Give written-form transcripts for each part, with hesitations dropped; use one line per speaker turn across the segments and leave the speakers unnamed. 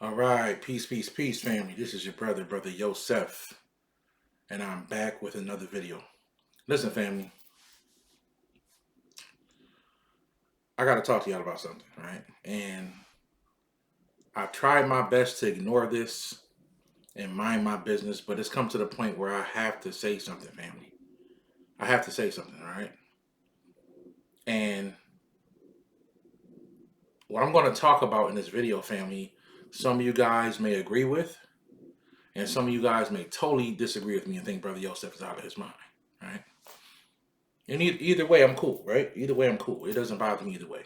All right, peace, peace, peace, family. This is your brother Yosef, and I'm back with another video. Listen, family, I got to talk to y'all about something, right? And I tried my best to ignore this and mind my business, but it's come to the point where I have to say something, family. I have to say something, all right? And what I'm going to talk about in this video, family, some of you guys may agree with, and some of you guys may totally disagree with me and think Brother Yosef is out of his mind, right? And either way, I'm cool, right? Either way, I'm cool. It doesn't bother me either way.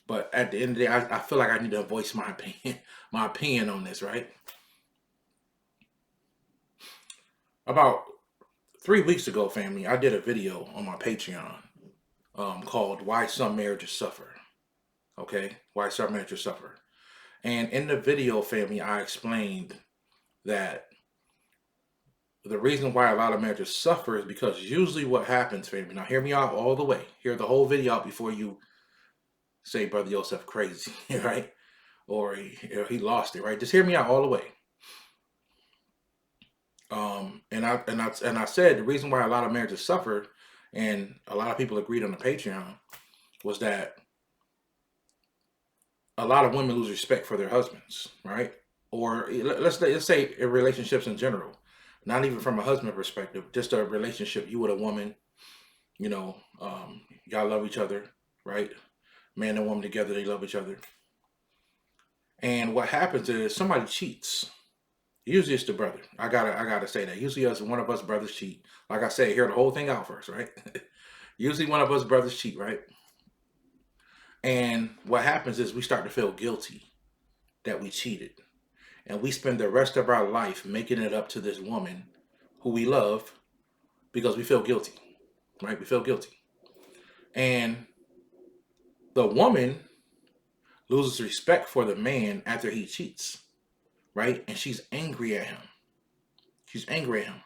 But at the end of the day, I feel like I need to voice my opinion, my opinion on this, right? About 3 weeks ago, family, I did a video on my Patreon called "Why Some Marriages Suffer." Okay, why some marriages suffer. And in the video, family, I explained that the reason why a lot of marriages suffer is because usually what happens, family. Now, hear me out all the way. Hear the whole video out before you say Brother Yosef crazy, right? Or he lost it, right? Just hear me out all the way. And I said the reason why a lot of marriages suffer, and a lot of people agreed on the Patreon, was that a lot of women lose respect for their husbands, right? Or let's say in relationships in general, not even from a husband perspective, just a relationship, you with a woman, you know, y'all love each other, right? Man and woman together, they love each other. And what happens is somebody cheats. Usually it's the brother. I gotta say that. Usually one of us brothers cheat. Like I said, hear the whole thing out first, right? Usually one of us brothers cheat, right? And what happens is we start to feel guilty that we cheated. And we spend the rest of our life making it up to this woman who we love because we feel guilty, right? We feel guilty. And the woman loses respect for the man after he cheats, right? And she's angry at him. She's angry at him.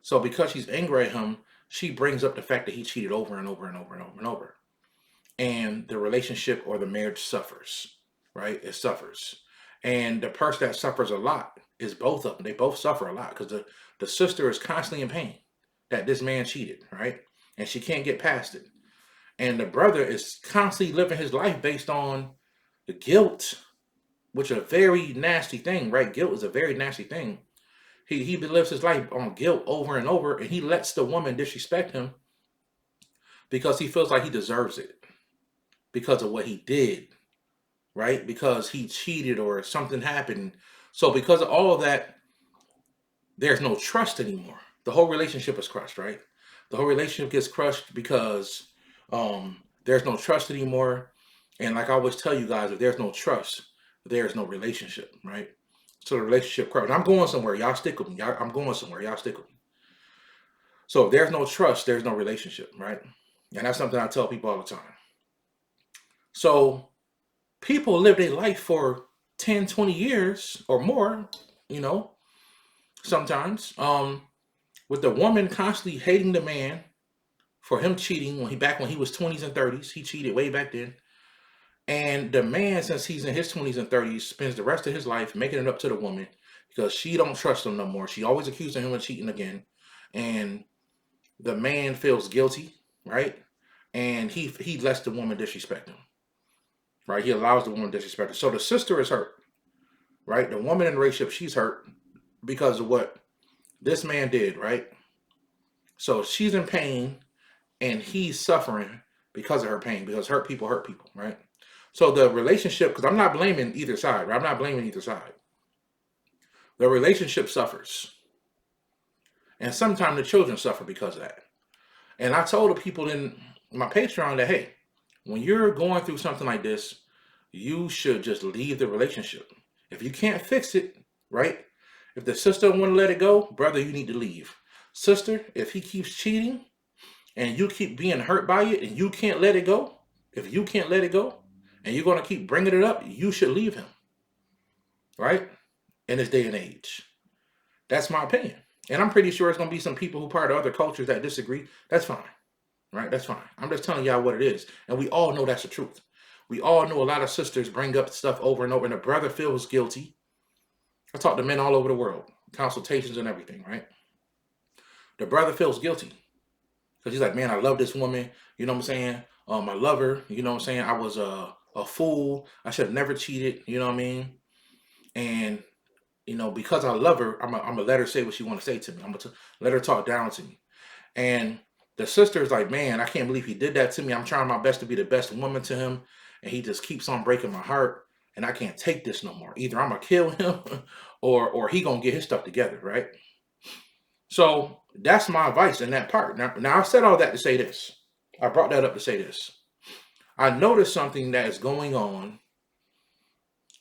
So because she's angry at him, she brings up the fact that he cheated over and over and over and over and over. And the relationship or the marriage suffers, right? It suffers. And the person that suffers a lot is both of them. They both suffer a lot because the sister is constantly in pain that this man cheated, right? And she can't get past it. And the brother is constantly living his life based on the guilt, which is a very nasty thing, right? Guilt is a very nasty thing. He lives his life on guilt over and over, and he lets the woman disrespect him because he feels like he deserves it because of what he did, right? Because he cheated or something happened. So because of all of that, there's no trust anymore. The whole relationship is crushed, right? The whole relationship gets crushed because there's no trust anymore. And like I always tell you guys, if there's no trust, there's no relationship, right? So the relationship crushed. I'm going somewhere. Y'all stick with me. I'm going somewhere. Y'all stick with me. So if there's no trust, there's no relationship, right? And that's something I tell people all the time. So people live their life for 10, 20 years or more, you know, sometimes, with the woman constantly hating the man for him cheating when he was 20s and 30s. He cheated way back then. And the man, since he's in his 20s and 30s, spends the rest of his life making it up to the woman because she don't trust him no more. She always accusing him of cheating again. And the man feels guilty, right? And he lets the woman disrespect him, right? He allows the woman to disrespect him. So the sister is hurt, right? The woman in the relationship, she's hurt because of what this man did, right? So she's in pain and he's suffering because of her pain, because hurt people, right? So the relationship, because I'm not blaming either side, right? I'm not blaming either side. The relationship suffers. And sometimes the children suffer because of that. And I told the people in my Patreon that, hey, when you're going through something like this, you should just leave the relationship. If you can't fix it, right? If the sister want to let it go, brother, you need to leave. Sister, if he keeps cheating and you keep being hurt by it and you can't let it go, if you can't let it go and you're going to keep bringing it up, you should leave him, right? In this day and age. That's my opinion. And I'm pretty sure it's going to be some people who part of other cultures that disagree. That's fine, right? That's fine. I'm just telling y'all what it is. And we all know that's the truth. We all know a lot of sisters bring up stuff over and over, and the brother feels guilty, I talk to men all over the world, consultations and everything, right? The brother feels guilty because he's like, man, I love this woman. You know what I'm saying? I love her. You know what I'm saying? I was a fool. I should have never cheated. You know what I mean? And because I love her, I'm gonna let her say what she want to say to me. I'm gonna let her talk down to me. And the sister is like, man, I can't believe he did that to me. I'm trying my best to be the best woman to him, and he just keeps on breaking my heart. And I can't take this no more. Either I'm gonna kill him, or he gonna get his stuff together, right? So that's my advice in that part. Now I said all that to say this. I brought that up to say this. I noticed something that is going on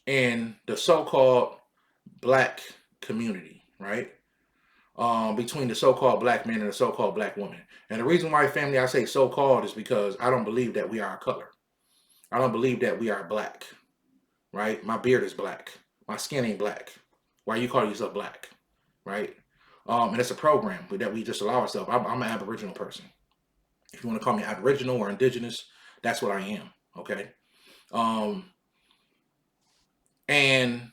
in the so-called black community, right? Between the so-called black men and the so-called black woman. And the reason why, family, I say so-called is because I don't believe that we are a color. I don't believe that we are black, right? My beard is black. My skin ain't black. Why you call yourself black, right? And it's a program that we just allow ourselves. I'm an Aboriginal person. If you want to call me Aboriginal or Indigenous, that's what I am, okay? And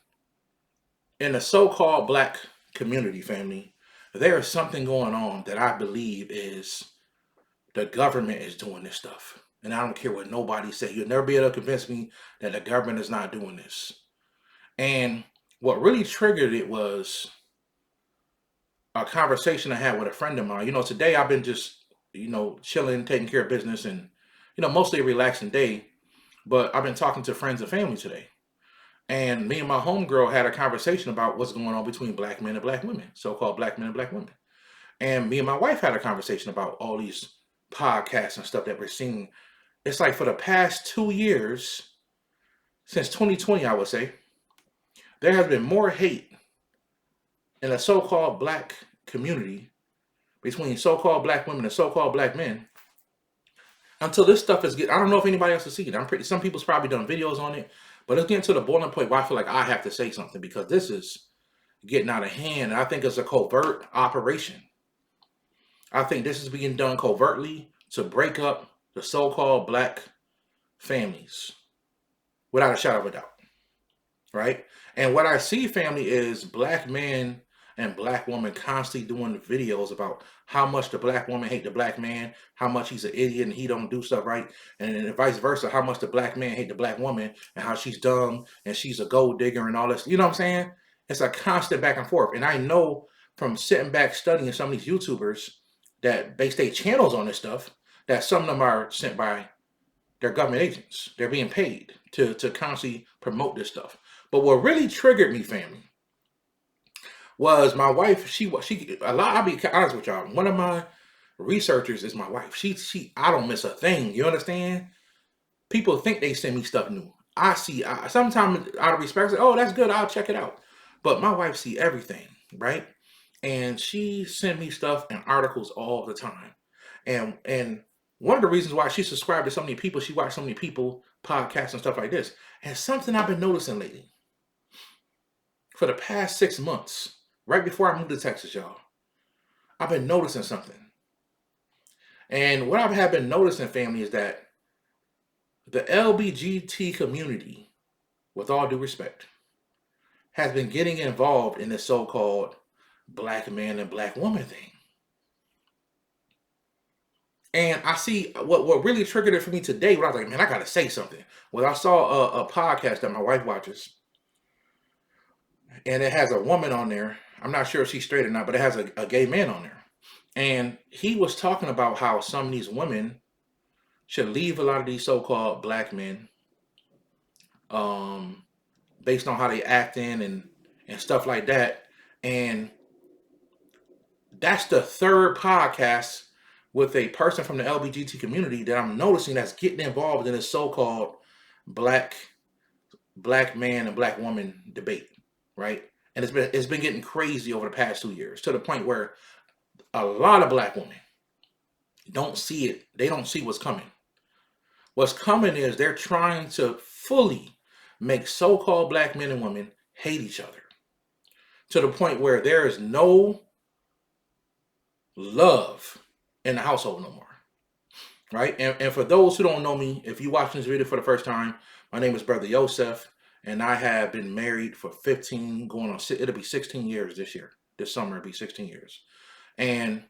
in the so-called black community, family, there is something going on that I believe is the government is doing this stuff. And I don't care what nobody say. You'll never be able to convince me that the government is not doing this. And what really triggered it was a conversation I had with a friend of mine. Today I've been just, chilling, taking care of business, and, mostly a relaxing day. But I've been talking to friends and family today. And me and my homegirl had a conversation about what's going on between black men and black women, so-called black men and black women. And me and my wife had a conversation about all these podcasts and stuff that we're seeing. It's like for the past 2 years, since 2020, I would say, there has been more hate in the so-called black community between so-called black women and so-called black men until this stuff is I don't know if anybody else has seen it. Some people's probably done videos on it, but it's getting to the boiling point where I feel like I have to say something because this is getting out of hand. And I think it's a covert operation. I think this is being done covertly to break up the so-called black families, without a shadow of a doubt, right? And what I see, family, is black men and black women constantly doing videos about how much the black woman hate the black man, how much he's an idiot and he don't do stuff right, and then vice versa, how much the black man hate the black woman and how she's dumb and she's a gold digger and all this. You know what I'm saying? It's a constant back and forth. And I know from sitting back studying some of these YouTubers that base their channels on this stuff, that some of them are sent by their government agents. They're being paid to constantly promote this stuff. But what really triggered me, family, was my wife. I'll be honest with y'all. One of my researchers is my wife. I don't miss a thing. You understand? People think they send me stuff new. Sometimes out of respect, I say, oh, that's good, I'll check it out. But my wife see everything, right? And she sent me stuff and articles all the time. And one of the reasons why she subscribed to so many people, she watched so many people, podcasts and stuff like this. And something I've been noticing lately, for the past 6 months, right before I moved to Texas, y'all, I've been noticing something. And what I have been noticing, family, is that the LGBT community, with all due respect, has been getting involved in this so-called black man and black woman thing. And I see what really triggered it for me today, when I was like, man, I got to say something. Well, I saw a podcast that my wife watches, and it has a woman on there. I'm not sure if she's straight or not, but it has a gay man on there. And he was talking about how some of these women should leave a lot of these so-called black men based on how they act and stuff like that. And that's the third podcast with a person from the LGBT community that I'm noticing that's getting involved in this so-called black man and black woman debate, right? And it's been getting crazy over the past 2 years, to the point where a lot of black women don't see it. They don't see what's coming. What's coming is they're trying to fully make so-called black men and women hate each other, to the point where there is no love in the household no more, right? And for those who don't know me, if you're watching this video for the first time, my name is Brother Yosef, and I have been married for 15, going on, it'll be 16 years this year. This summer it'll be 16 years. And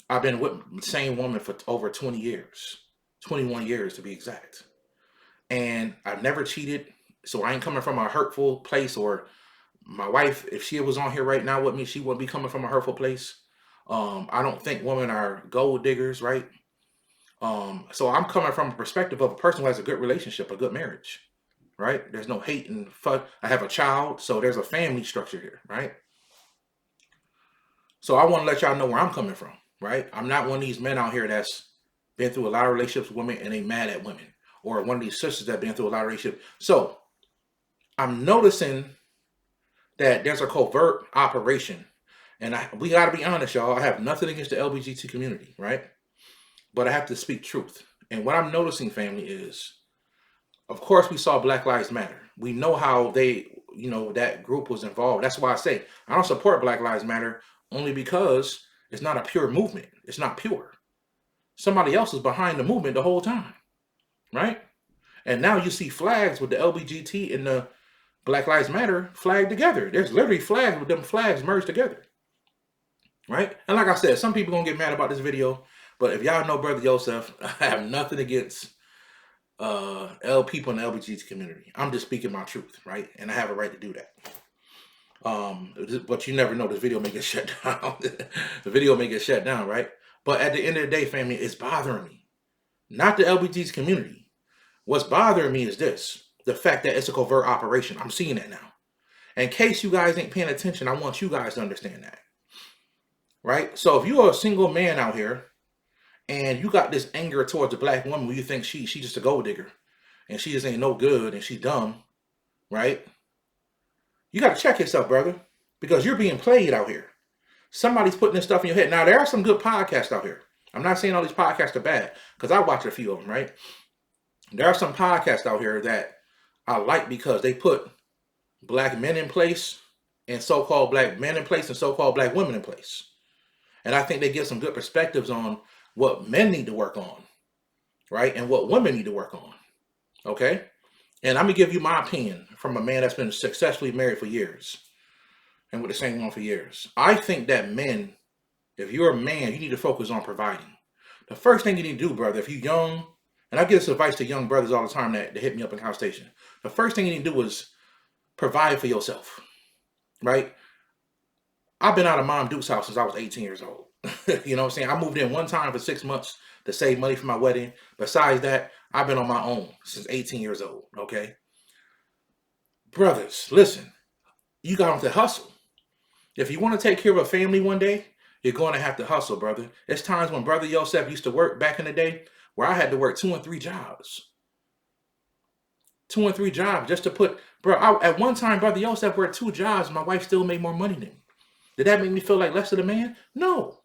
I've been with the same woman for over 20 years, 21 years to be exact. And I've never cheated. So I ain't coming from a hurtful place. Or my wife, if she was on here right now with me, she wouldn't be coming from a hurtful place. I don't think women are gold diggers, right? So I'm coming from a perspective of a person who has a good relationship, a good marriage, right? There's no hate and fuck. I have a child, so there's a family structure here, right? So I want to let y'all know where I'm coming from, right? I'm not one of these men out here that's been through a lot of relationships with women and they mad at women, or one of these sisters that been through a lot of relationships. So I'm noticing that there's a covert operation, and we got to be honest, y'all. I have nothing against the LGBT community, right? But I have to speak truth. And what I'm noticing, family, is, of course, we saw Black Lives Matter. We know how they, that group was involved. That's why I say I don't support Black Lives Matter, only because it's not a pure movement. It's not pure. Somebody else is behind the movement the whole time, right? And now you see flags with the LGBT and the Black Lives Matter flagged together. There's literally flags with them flags merged together, right? And like I said, some people gonna get mad about this video, but if y'all know Brother Yosef, I have nothing against people in the LGBT community. I'm just speaking my truth, right? And I have a right to do that. But you never know, this video may get shut down. The video may get shut down, right? But at the end of the day, family, it's bothering me. Not the LGBT community. What's bothering me is this. The fact that it's a covert operation. I'm seeing that now. In case you guys ain't paying attention, I want you guys to understand that. Right? So if you're a single man out here and you got this anger towards a black woman where you think she just a gold digger and she just ain't no good and she dumb, right? You got to check yourself, brother, because you're being played out here. Somebody's putting this stuff in your head. Now, there are some good podcasts out here. I'm not saying all these podcasts are bad, because I watch a few of them, right? There are some podcasts out here that I like because they put black men in place and so-called black men in place and so-called black women in place. And I think they give some good perspectives on what men need to work on, right? And what women need to work on, okay? And I'm going to give you my opinion from a man that's been successfully married for years and with the same one for years. I think that men, if you're a man, you need to focus on providing. The first thing you need to do, brother, if you're young, and I give this advice to young brothers all the time that hit me up in House Station. The first thing you need to do is provide for yourself, right? I've been out of Mom Duke's house since I was 18 years old. You know what I'm saying? I moved in one time for 6 months to save money for my wedding. Besides that, I've been on my own since 18 years old, okay? Brothers, listen, you got to hustle. If you want to take care of a family one day, you're going to have to hustle, brother. There's times when Brother Yosef used to work back in the day where I had to work 2 and 3 jobs. 2 and 3 jobs just to put, at one time, Brother Yosef worked 2 jobs. My wife still made more money than me. Did that make me feel like less of a man? No.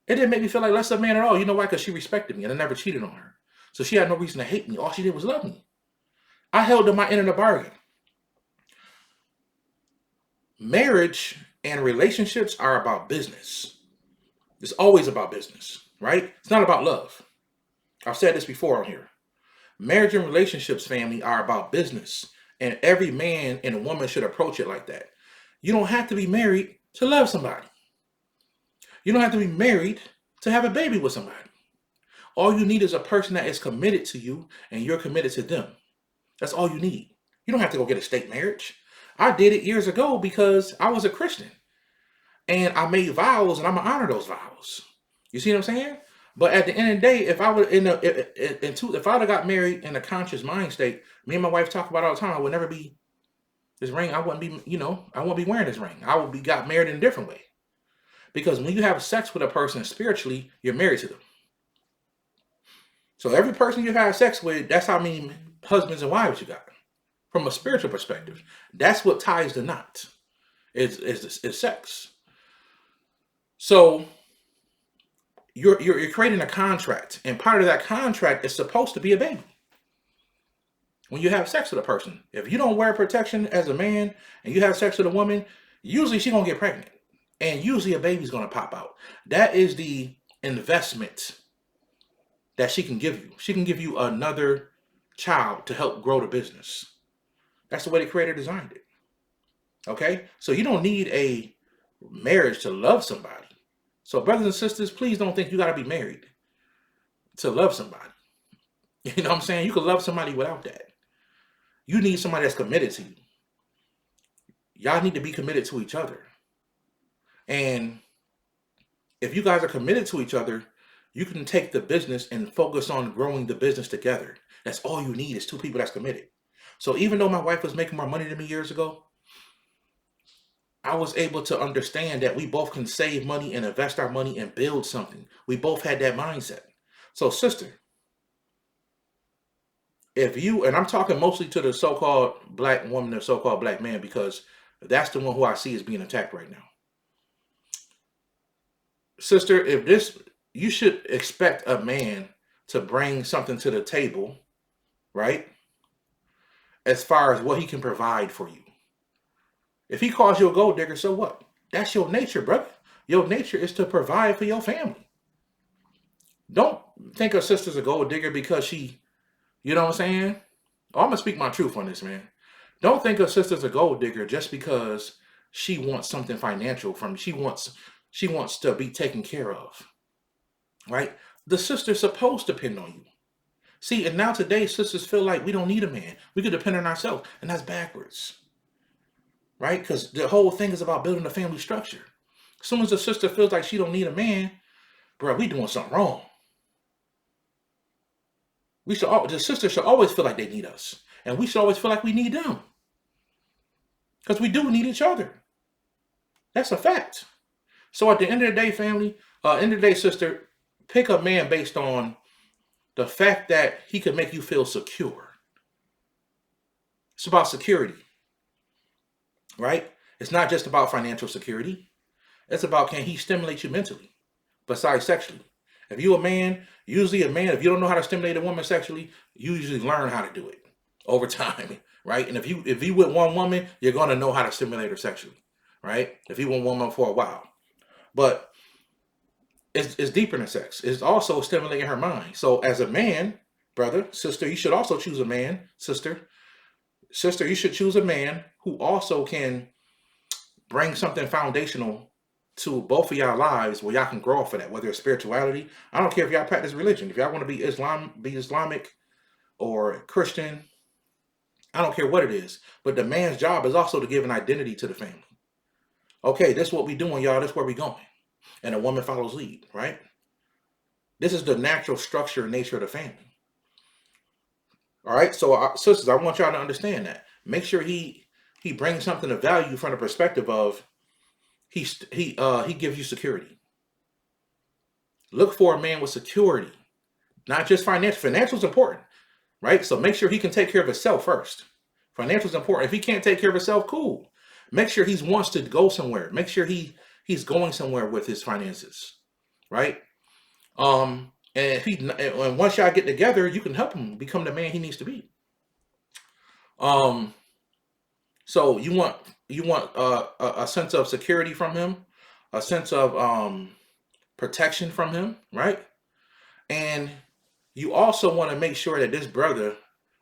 It didn't make me feel like less of a man at all. You know why? Because she respected me and I never cheated on her. So she had no reason to hate me. All she did was love me. I held to my end of the bargain. Marriage and relationships are about business. It's always about business, right? It's not about love. I've said this before on here. Marriage and relationships, family, are about business. And every man and woman should approach it like that. You don't have to be married to love somebody. You don't have to be married to have a baby with somebody. All you need is a person that is committed to you and you're committed to them. That's all you need. You don't have to go get a state marriage. I did it years ago because I was a Christian. And I made vows and I'm going to honor those vows. You see what I'm saying? But at the end of the day, if I would if I'd have got married in a conscious mind state, me and my wife talk about it all the time, I would never be this ring. I wouldn't be, I wouldn't be wearing this ring. I would be got married in a different way. Because when you have sex with a person spiritually, you're married to them. So every person you have sex with, that's how many husbands and wives you got. From a spiritual perspective, that's what ties the knot. Is sex. So you're creating a contract, and part of that contract is supposed to be a baby. When you have sex with a person, if you don't wear protection as a man and you have sex with a woman, usually she's gonna get pregnant. And usually a baby's going to pop out. That is the investment that she can give you. She can give you another child to help grow the business. That's the way the Creator designed it. Okay? So you don't need a marriage to love somebody. So brothers and sisters, please don't think you got to be married to love somebody. You know what I'm saying? You can love somebody without that. You need somebody that's committed to you. Y'all need to be committed to each other. And if you guys are committed to each other, you can take the business and focus on growing the business together. That's all you need is two people that's committed. So even though my wife was making more money than me years ago, I was able to understand that we both can save money and invest our money and build something. We both had that mindset. So sister, if you, and I'm talking mostly to the so-called black woman, the so-called black man, because that's the one who I see is being attacked right now. Sister, if this, you should expect a man to bring something to the table, right? As far as what he can provide for you. If he calls you a gold digger, so what? That's your nature, brother. Your nature is to provide for your family. Don't think her sister's a gold digger because she, you know what I'm saying? Oh, I'm going to speak my truth on this, man. Don't think her sister's a gold digger just because she wants something financial from you. She wants to be taken care of, right? The sister's supposed to depend on you. See, and now today, sisters feel like we don't need a man. We can depend on ourselves, and that's backwards, right? Because the whole thing is about building a family structure. As soon as a sister feels like she don't need a man, bro, we doing something wrong. The sisters should always feel like they need us, and we should always feel like we need them, because we do need each other. That's a fact. So at the end of the day, family, end of the day, sister, pick a man based on the fact that he could make you feel secure. It's about security, right? It's not just about financial security. It's about, can he stimulate you mentally, besides sexually? If you're a man, usually a man, if you don't know how to stimulate a woman sexually, you usually learn how to do it over time, right? And if you with one woman, you're going to know how to stimulate her sexually, right? If you with one woman for a while. But it's deeper than sex. It's also stimulating her mind. So as a man, brother, sister, you should also choose a man, sister. Sister, you should choose a man who also can bring something foundational to both of y'all lives where y'all can grow off of that, whether it's spirituality. I don't care if y'all practice religion. If y'all want to be Islamic or Christian, I don't care what it is. But the man's job is also to give an identity to the family. Okay, this is what we doing, y'all. This is where we going. And a woman follows lead, right? This is the natural structure and nature of the family. All right, so sisters, I want y'all to understand that. Make sure he brings something of value from the perspective of he gives you security. Look for a man with security, not just financial. Financial is important, right? So make sure he can take care of himself first. Financial is important. If he can't take care of himself, cool. Make sure he wants to go somewhere. Make sure he's going somewhere with his finances, right? And once y'all get together, you can help him become the man he needs to be. So you want a sense of security from him, a sense of protection from him, right? And you also want to make sure that this brother,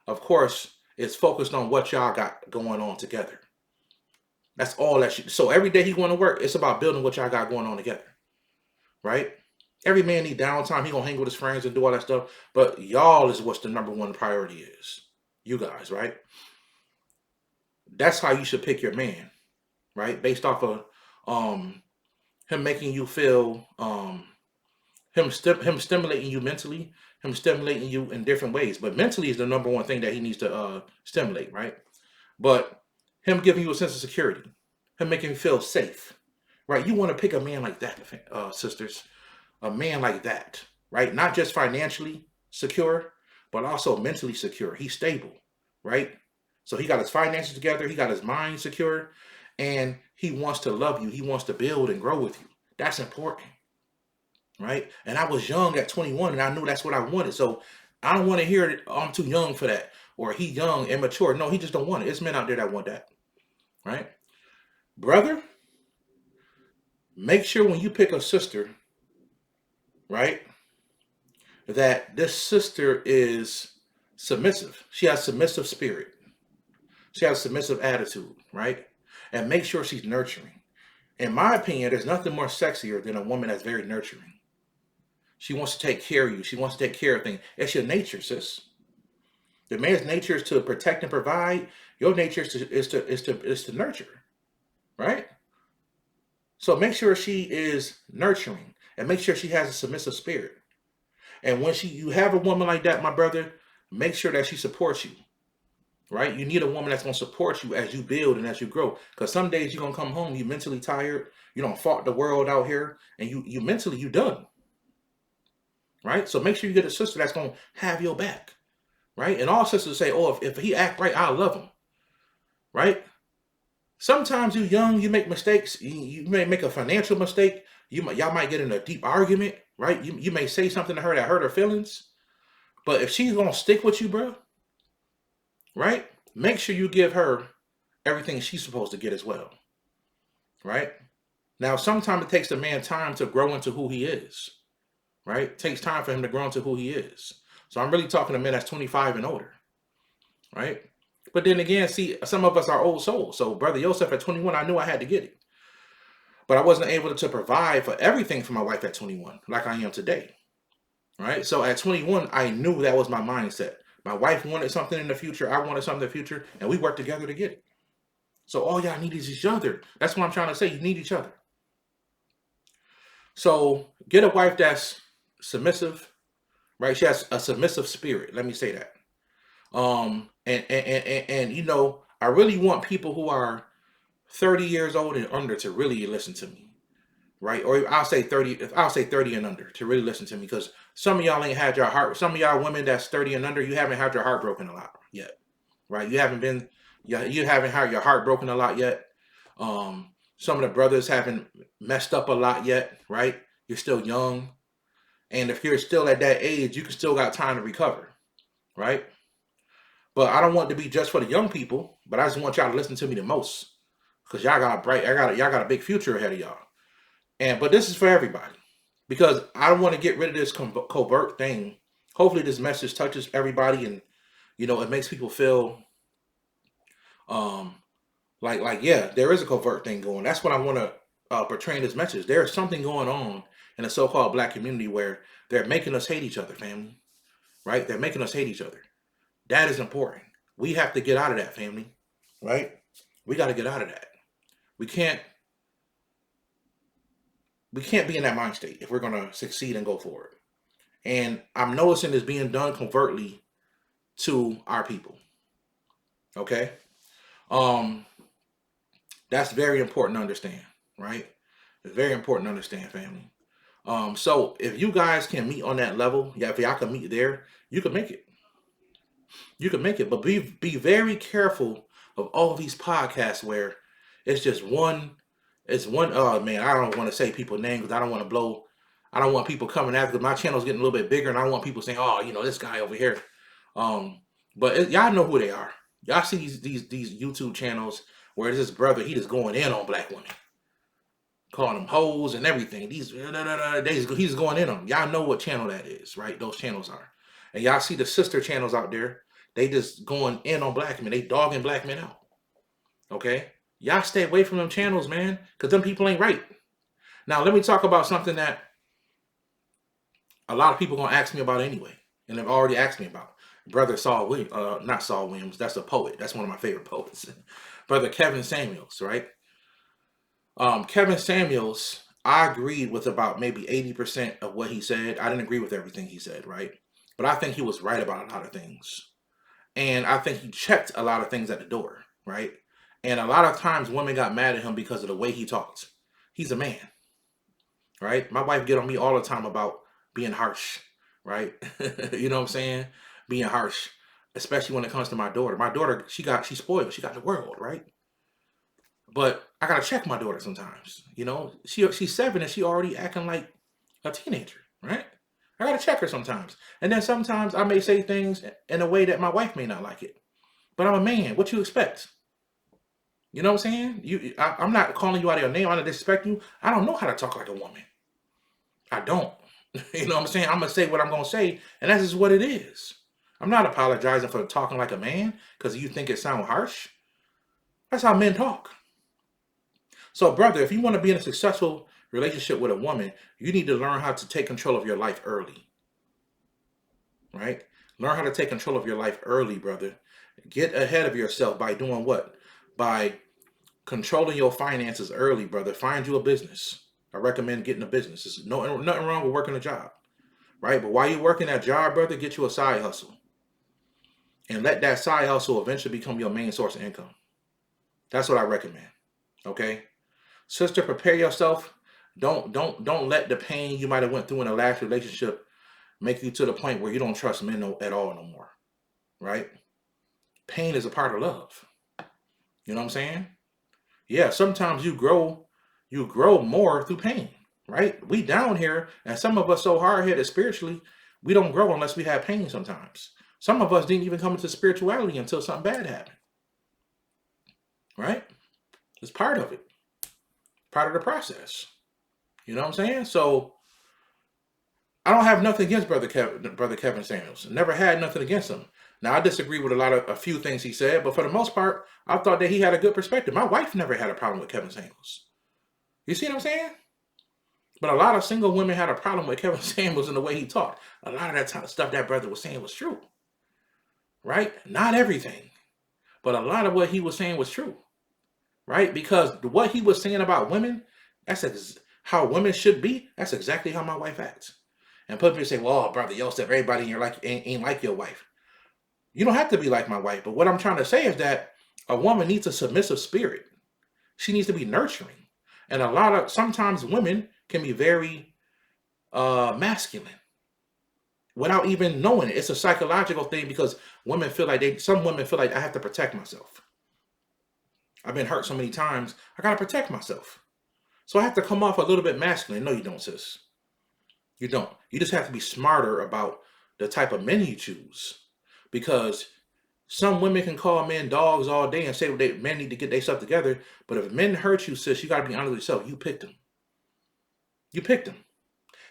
of course, is focused on what y'all got going on together. That's all that so every day he going to work, it's about building what y'all got going on together, right? Every man need downtime. He gonna hang with his friends and do all that stuff. But y'all is what's the number one priority is. You guys, right? That's how you should pick your man, right? Based off of him making you feel him stimulating you mentally, him stimulating you in different ways. But mentally is the number one thing that he needs to stimulate, right? But him giving you a sense of security, him making you feel safe, right? You want to pick a man like that, sisters. A man like that, right? Not just financially secure, but also mentally secure. He's stable, right? So he got his finances together. He got his mind secure, and he wants to love you. He wants to build and grow with you. That's important, right? And I was young at 21, and I knew that's what I wanted. So I don't want to hear it, I'm too young for that, or he young, immature. No, he just don't want it. It's men out there that want that, right? Brother, make sure when you pick a sister, right, that this sister is submissive. She has submissive spirit. She has a submissive attitude, right? And make sure she's nurturing. In my opinion, there's nothing more sexier than a woman that's very nurturing. She wants to take care of you. She wants to take care of things. It's your nature, sis. The man's nature is to protect and provide. Your nature is to nurture, right? So make sure she is nurturing and make sure she has a submissive spirit. And when you have a woman like that, my brother, make sure that she supports you, right? You need a woman that's going to support you as you build and as you grow. Because some days you're going to come home, you're mentally tired, you don't fought the world out here, and you mentally, you done, right? So make sure you get a sister that's going to have your back, right? And all sisters say, oh, if he act right, I love him, right? Sometimes you're young, you make mistakes. You may make a financial mistake. Y'all might get in a deep argument, right? You may say something to her that hurt her feelings. But if she's gonna stick with you, bro, right? Make sure you give her everything she's supposed to get as well, right? Now, sometimes it takes a man time to grow into who he is, right? It takes time for him to grow into who he is. So I'm really talking to men that's 25 and older, right? But then again, see, some of us are old souls. So Brother Joseph at 21, I knew I had to get it. But I wasn't able to provide for everything for my wife at 21, like I am today. Right? So at 21, I knew that was my mindset. My wife wanted something in the future. I wanted something in the future. And we worked together to get it. So all y'all need is each other. That's what I'm trying to say. You need each other. So get a wife that's submissive, right? She has a submissive spirit. Let me say that. And you know, I really want people who are 30 years old and under to really listen to me, right? Or I'll say 30 and under to really listen to me, because some of y'all ain't had your heart. Some of y'all women that's 30 and under, you haven't had your heart broken a lot yet, right? You haven't had your heart broken a lot yet. Some of the brothers haven't messed up a lot yet, right? You're still young, and if you're still at that age, you can still got time to recover, right? But I don't want it to be just for the young people, but I just want y'all to listen to me the most, because y'all got a big future ahead of y'all. But this is for everybody, because I don't want to get rid of this covert thing. Hopefully this message touches everybody, and you know, it makes people feel like yeah, there is a covert thing going. That's what I want to portray in this message. There's something going on in the so-called black community where they're making us hate each other, family. Right? They're making us hate each other. That is important. We have to get out of that, family. Right? We got to get out of that. We can't be in that mind state if we're going to succeed and go forward. And I'm noticing this being done covertly to our people. Okay? That's very important to understand, right? It's very important to understand, family. So if you guys can meet on that level, yeah, if y'all can meet there, you can make it. You can make it, but be very careful of all these podcasts where it's just one. It's one. Oh man, I don't want to say people's names because I don't want to blow. I don't want people coming after. My channel's getting a little bit bigger, and I don't want people saying, "Oh, you know, this guy over here." But y'all know who they are. Y'all see these YouTube channels where this brother, he just going in on black women, calling them hoes and everything. He's going in on them. Y'all know what channel that is, right? Those channels are. And y'all see the sister channels out there. They just going in on black men. They dogging black men out. Okay? Y'all stay away from them channels, man, because them people ain't right. Now, let me talk about something that a lot of people going to ask me about anyway, and they've already asked me about. Brother Saul Williams, not Saul Williams, that's a poet. That's one of my favorite poets. Brother Kevin Samuels, right? Kevin Samuels, I agreed with about maybe 80% of what he said. I didn't agree with everything he said, right? But I think he was right about a lot of things. And I think he checked a lot of things at the door, right? And a lot of times women got mad at him because of the way he talked. He's a man, right? My wife get on me all the time about being harsh, right? You know what I'm saying? Being harsh, especially when it comes to my daughter. My daughter, she's spoiled. She got the world, right? But I gotta check my daughter sometimes. You know, she's 7 and she already acting like a teenager, right? I gotta check her sometimes. And then sometimes I may say things in a way that my wife may not like it. But I'm a man. What you expect? You know what I'm saying? I'm not calling you out of your name. I don't disrespect you. I don't know how to talk like a woman. I don't. You know what I'm saying? I'm gonna say what I'm gonna say, and that's just what it is. I'm not apologizing for talking like a man because you think it sounds harsh. That's how men talk. So, brother, if you want to be in a successful relationship with a woman, you need to learn how to take control of your life early, right? Learn how to take control of your life early, brother. Get ahead of yourself by doing what? By controlling your finances early, brother. Find you a business. I recommend getting a business. There's nothing wrong with working a job, right? But while you're working that job, brother, get you a side hustle. And let that side hustle eventually become your main source of income. That's what I recommend. Okay? Sister, prepare yourself. Don't let the pain you might have went through in a last relationship make you to the point where you don't trust men at all no more. Right? Pain is a part of love. You know what I'm saying? Yeah, sometimes you grow more through pain, right? We down here, and some of us so hard-headed spiritually, we don't grow unless we have pain sometimes. Some of us didn't even come into spirituality until something bad happened. Right? It's part of it. Part of the process. You know what I'm saying? So I don't have nothing against Brother Kevin Samuels. Never had nothing against him. Now, I disagree with a few things he said, but for the most part, I thought that he had a good perspective. My wife never had a problem with Kevin Samuels. You see what I'm saying? But a lot of single women had a problem with Kevin Samuels and the way he talked. A lot of that stuff that brother was saying was true. Right? Not everything. But a lot of what he was saying was true. Right? Because what he was saying about women, that's how women should be. That's exactly how my wife acts. And people say, well, brother Yosef, everybody in your life ain't like your wife. You don't have to be like my wife. But what I'm trying to say is that a woman needs a submissive spirit. She needs to be nurturing. And sometimes women can be very masculine without even knowing it. It's a psychological thing because some women feel like I have to protect myself. I've been hurt so many times, I got to protect myself. So I have to come off a little bit masculine. No, you don't, sis. You don't. You just have to be smarter about the type of men you choose. Because some women can call men dogs all day and say men need to get their stuff together. But if men hurt you, sis, you got to be honest with yourself. You picked them. You picked them.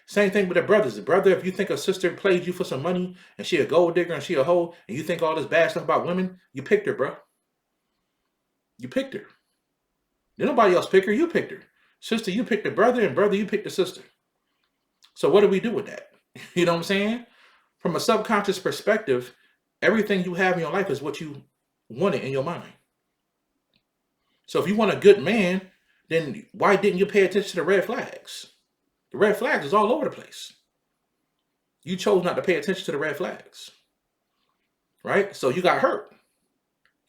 Same thing with the brothers. The brother, if you think a sister played you for some money and she a gold digger and she a hoe, and you think all this bad stuff about women, you picked her, bro. You picked her. Did nobody else pick her? You picked her. Sister, you picked the brother, and brother, you picked the sister. So what do we do with that? You know what I'm saying? From a subconscious perspective, everything you have in your life is what you wanted in your mind. So if you want a good man, then why didn't you pay attention to the red flags? The red flags is all over the place. You chose not to pay attention to the red flags. Right? So you got hurt.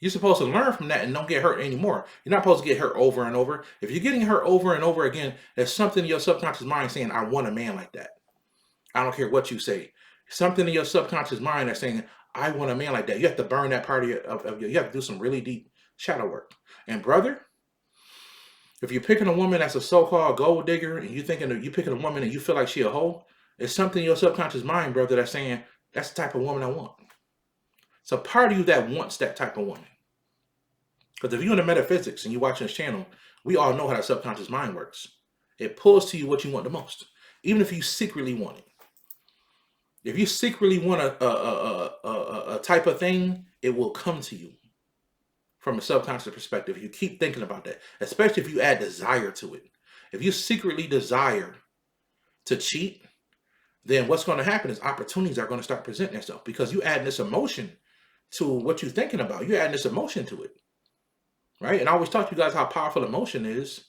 You're supposed to learn from that and don't get hurt anymore. You're not supposed to get hurt over and over. If you're getting hurt over and over again, there's something in your subconscious mind saying, I want a man like that. I don't care what you say. Something in your subconscious mind that's saying, I want a man like that. You have to burn that part of you have to do some really deep shadow work. And brother, if you're picking a woman that's a so-called gold digger and you're picking a woman and you feel like she a hoe, it's something in your subconscious mind, brother, that's saying, that's the type of woman I want. It's a part of you that wants that type of woman. Because if you're into metaphysics and you're watching this channel, we all know how that subconscious mind works. It pulls to you what you want the most, even if you secretly want it. If you secretly want a type of thing, it will come to you from a subconscious perspective. You keep thinking about that, especially if you add desire to it. If you secretly desire to cheat, then what's going to happen is opportunities are going to start presenting themselves because you add this emotion to what you're thinking about. You're adding this emotion to it. Right? And I always talk to you guys how powerful emotion is.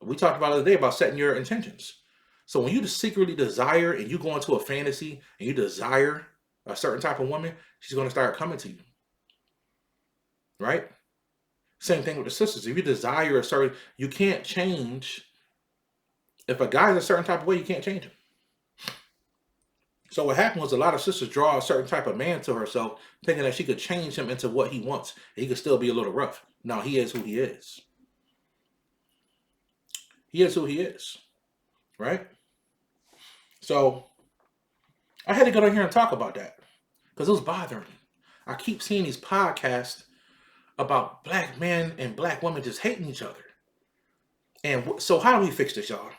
We talked about the other day about setting your intentions. So when you just secretly desire and you go into a fantasy and you desire a certain type of woman, she's going to start coming to you. Right? Same thing with the sisters. If you desire you can't change. If a guy's a certain type of way, you can't change him. So what happened was a lot of sisters draw a certain type of man to herself, thinking that she could change him into what he wants. And he could still be a little rough. No, he is who he is. He is who he is. Right? So I had to get on here and talk about that because it was bothering me. I keep seeing these podcasts about black men and black women just hating each other. And so how do we fix this, y'all?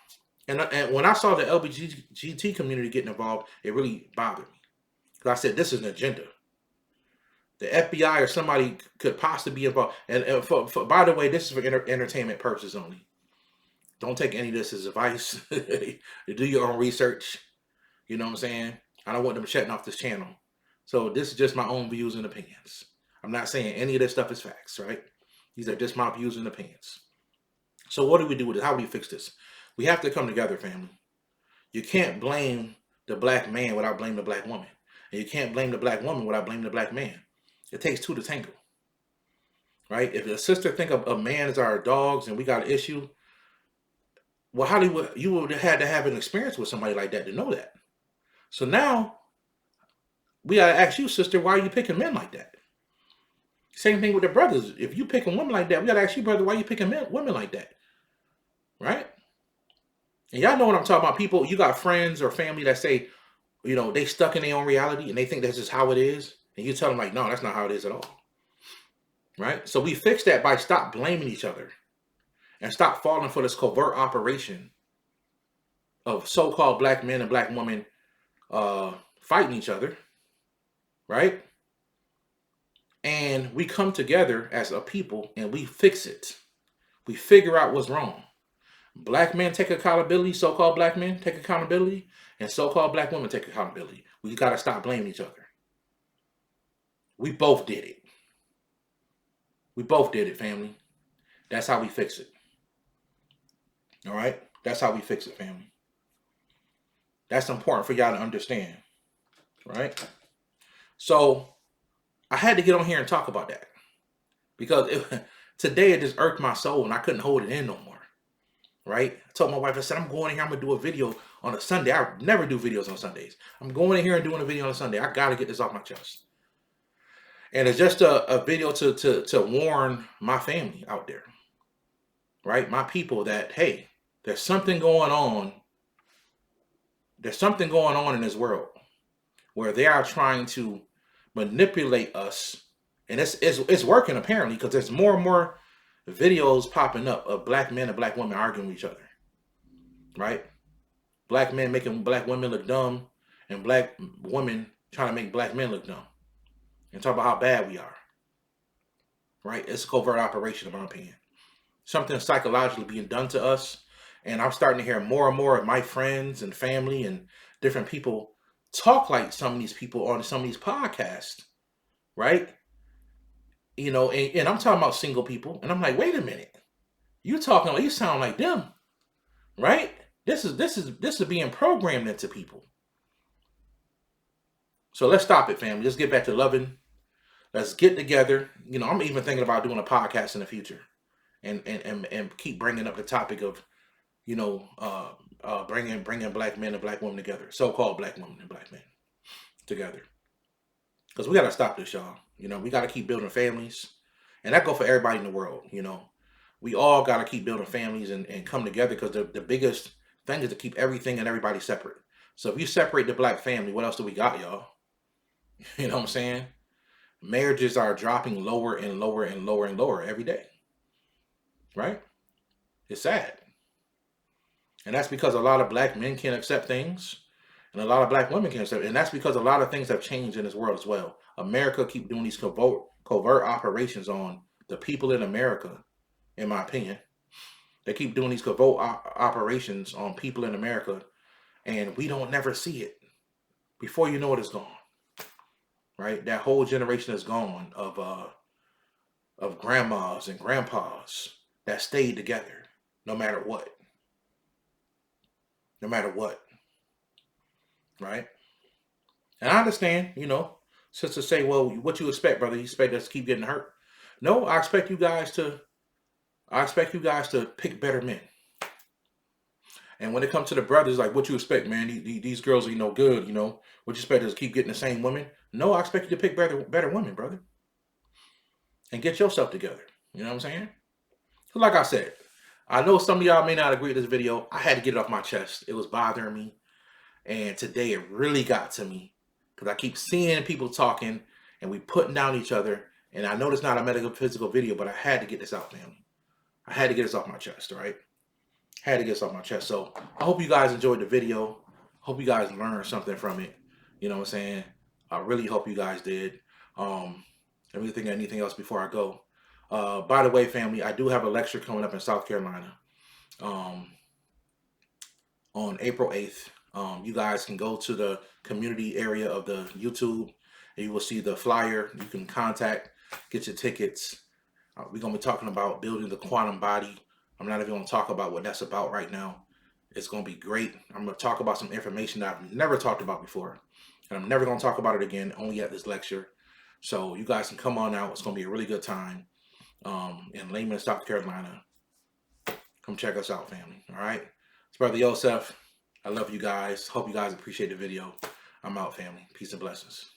And when I saw the LGBT community getting involved, it really bothered me. Because I said, this is an agenda. The FBI or somebody could possibly be involved. And by the way, this is for entertainment purposes only. Don't take any of this as advice. Do your own research. You know what I'm saying? I don't want them shutting off this channel. So this is just my own views and opinions. I'm not saying any of this stuff is facts, right? These are just my views and opinions. So what do we do with it? How do we fix this? We have to come together, family. You can't blame the black man without blaming the black woman. And you can't blame the black woman without blaming the black man. It takes two to tango. Right? If a sister think of man as our dogs and we got an issue, well, Hollywood, you would have had to have an experience with somebody like that to know that. So now we got to ask you, sister, why are you picking men like that? Same thing with the brothers. If you picking women like that, we got to ask you, brother, why are you picking women like that? Right? And y'all know what I'm talking about. People, you got friends or family that say, you know, they stuck in their own reality and they think that's just how it is. And you tell them like, no, that's not how it is at all. Right? So we fix that by stop blaming each other and stop falling for this covert operation of so-called black men and black women fighting each other. Right? And we come together as a people and we fix it. We figure out what's wrong. Black men take accountability, so-called black men take accountability, and so-called black women take accountability. We got to stop blaming each other. We both did it. We both did it, family. That's how we fix it. All right? That's how we fix it, family. That's important for y'all to understand. Right? So, I had to get on here and talk about that. Because today it just irked my soul and I couldn't hold it in no more. Right? I told my wife, I said, I'm going in here, I'm going to do a video on a Sunday. I never do videos on Sundays. I'm going in here and doing a video on a Sunday. I got to get this off my chest. And it's just a video to warn my family out there. Right? My people that, hey, there's something going on. There's something going on in this world where they are trying to manipulate us. And it's working apparently because there's more and more videos popping up of black men and black women arguing with each other. Right? Black men making black women look dumb and black women trying to make black men look dumb. And talk about how bad we are. Right? It's a covert operation, in my opinion. Something psychologically being done to us. And I'm starting to hear more and more of my friends and family and different people talk like some of these people on some of these podcasts. Right? You know, and I'm talking about single people. And I'm like, wait a minute. You talking like you sound like them. Right? This is being programmed into people. So let's stop it, family. Let's get back to loving. Let's get together. You know, I'm even thinking about doing a podcast in the future, and keep bringing up the topic of, you know, bringing black men and black women together, so-called black women and black men together. Because we got to stop this, y'all. You know, we got to keep building families, and that go for everybody in the world. You know, we all got to keep building families and come together because the biggest thing is to keep everything and everybody separate. So if you separate the black family, what else do we got, y'all? You know what I'm saying? Marriages are dropping lower and lower and lower and lower every day. Right? It's sad. And that's because a lot of black men can't accept things. And a lot of black women can't accept it. And that's because a lot of things have changed in this world as well. America keep doing these covert operations on the people in America, in my opinion. They keep doing these covert operations on people in America. And we don't never see it. Before you know it, it's gone. Right? That whole generation is gone of grandmas and grandpas that stayed together no matter what. No matter what. Right? And I understand, you know, sisters say, well, what you expect, brother? You expect us to keep getting hurt? No, I expect you guys to pick better men. And when it comes to the brothers, like, what you expect, man? These girls are, you know, good, you know. What you expect us to keep getting the same women? No, I expect you to pick better women, brother. And get yourself together. You know what I'm saying? So like I said, I know some of y'all may not agree with this video. I had to get it off my chest. It was bothering me. And today it really got to me. Because I keep seeing people talking and we putting down each other. And I know it's not a metaphysical video, but I had to get this out, family. I had to get this off my chest, all right? Had to get this off my chest. So I hope you guys enjoyed the video. Hope you guys learned something from it. You know what I'm saying? I really hope you guys did. Let me think of anything else before I go. By the way, family, I do have a lecture coming up in South Carolina um, on April 8th. You guys can go to the community area of the YouTube and you will see the flyer. You can contact, get your tickets. We're going to be talking about building the quantum body. I'm not even going to talk about what that's about right now. It's going to be great. I'm going to talk about some information that I've never talked about before. And I'm never going to talk about it again, only at this lecture. So you guys can come on out. It's going to be a really good time in Lehman, South Carolina. Come check us out, family. All right? It's Brother Yosef. I love you guys. Hope you guys appreciate the video. I'm out, family. Peace and blessings.